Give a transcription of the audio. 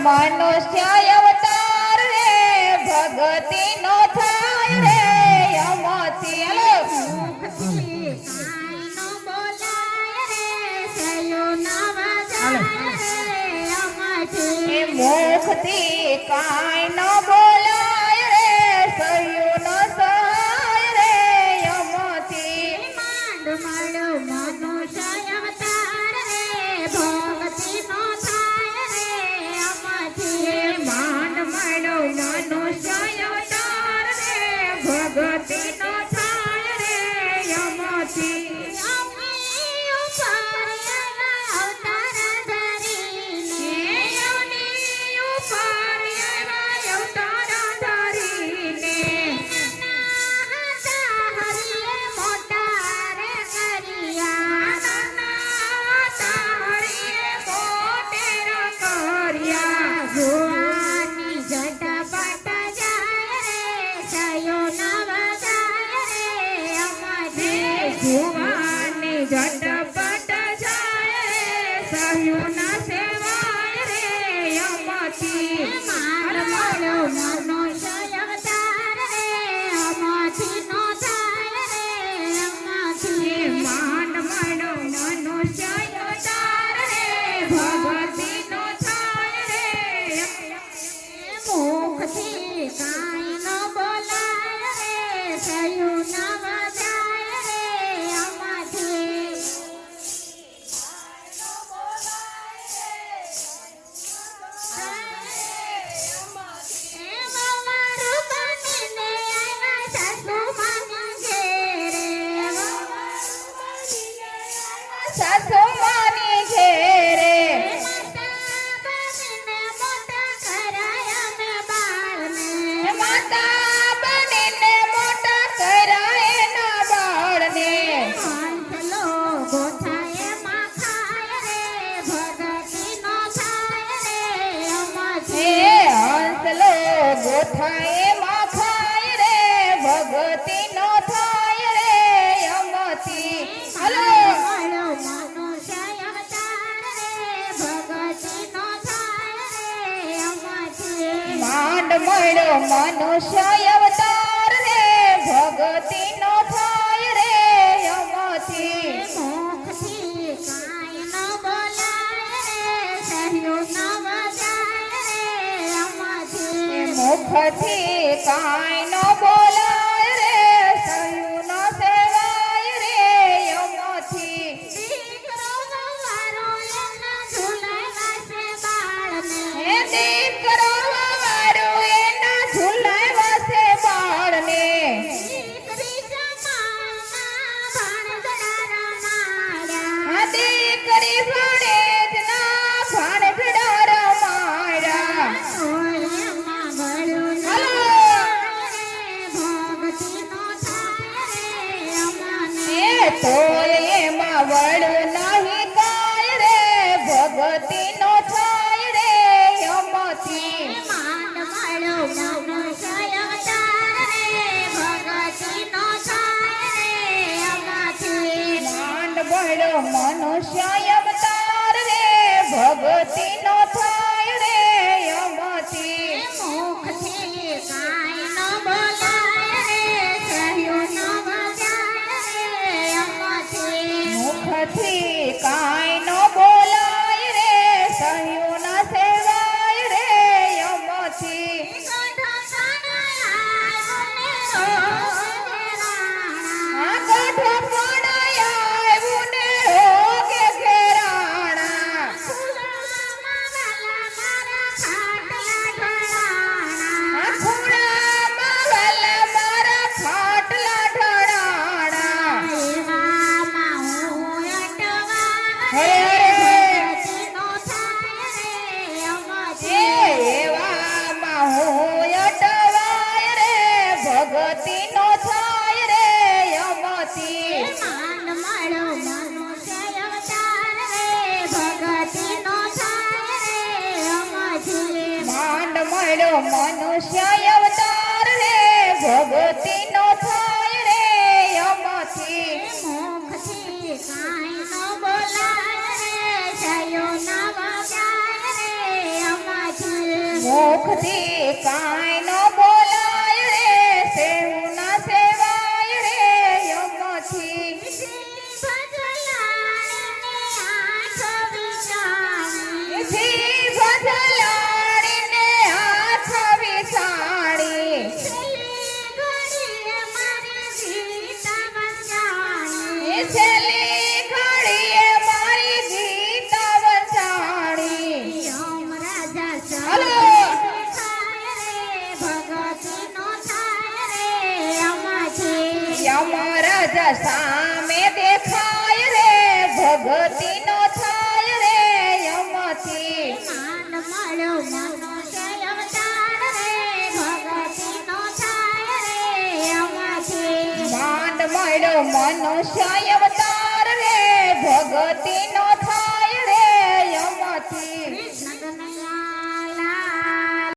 મનુષ્ય અવતાર રે ભગતિ નો થાય રે અમથી હલો મુખથી કાંઈ ન બોલાય રે સયો ન વજાય રે અમથી મુખથી કાંઈ ન બોલાય રે સયું ન સહાય રે અમથી માંડ મળો મનુષ્ય અવતાર રે ભક્તિ નો થાય રે અમથી માંડ મળો મનુષ્ય અવતાર રે ભગતિ નો થાય રે અમથી અવની ઉપર અવતાર ધરીને અવની ઉપર અવતાર ધરીને ભુવાની ઝટપટ જાય રે સહ્યું ના સેવાય રે અમથી માંડ મળ્યો મનુષ્ય અવતાર રે અમથી નો થાય રે અમથી માંડ મળો મનુષ્ય અવતાર રે ભગતિ નો થાય રે મુખથી કાંઈ ન બોલાય રે સયું ન વજાય રે અમથી વવારું બનીને આવ્યા સાસુમાની ઘેરે સાસુ માની ઘેરે માતા બનીને મોટા કર્યા એના બાળને માતા બનીને મોટા કર્યા એના બાળને હંસલો ગોથાએ માં ખાય રે ભગતિ નો થાય રે અમથી હલો મળો મનુષ્ય અવતાર રે ભગતિ નો થાય રે અમથી માંડ મળ્યો મનુષ્ય અવતાર રે ભગતિ નો થાય રે અમથી મુખથી કાંઈ ન બોલાય રે સહ્યું ન વજાય રે અમથી મુખથી કાંઈ ન બોલાય રે સહ્યું ન સેવાય રે અમથી દીકરો વવારો એના ઝૂલાવ્યા છે બાળને હે દીકરો વાળો એના ઝુલાવ્યા છે બાળને દીકરી જમાના ભાણેજડા રમાડ્યા આ દીકરી ભણેજના ભાણેજડા રમાડ્યા તોય એમાં ગળું ન હલો ભગતિ નો થાય રે અમને એ તોય એમાં વળું નહીં કાય રે ભગતિ નો થાય રે અમથી માંડ મળ્યો મનુષ્ય અવતાર રે ભગતિ નો થાય રે અમથી માંડ મળ્યો મનુષ્ય અવતાર રે ભગતિ નો થાય રે અમથી મુખથી કાંઈ ન બોલાય રે સહ્યું ન વજાય રે અમથી મુખથી કાંઈ ન બોલાય રે સહ્યું ન સેવાય રે અમથી આ ગઢ પણ આવ્યું ને રોગે ઘેરાણા આ ખૂણામાં વાલા મારા ખાટલા ઢળાણા હરે હરે એ એવામાં હું અટવાય રે ભગતિ નો થાય રે અમથી માંડ મળો મનુષ્ય અવતાર રે ભગતિ નો થાય રે અમથી માંડ મળ્યો મનુષ્ય અવતાર રે ભગતિ નો થાય રે અમથી મુખથી કાંઈ ન બોલાય રે સયો ન વગાય રે અમથી મુખથી કાંઈ ન બોલાય રે સેવું ના સેવાય રે યમથી જીભ જલાડીને હાથ વિસાડી છેલ્લી ઘડીએ મારી ગીતા વસાડી હલો યમરાજ સામે દેખાય રે ભગતી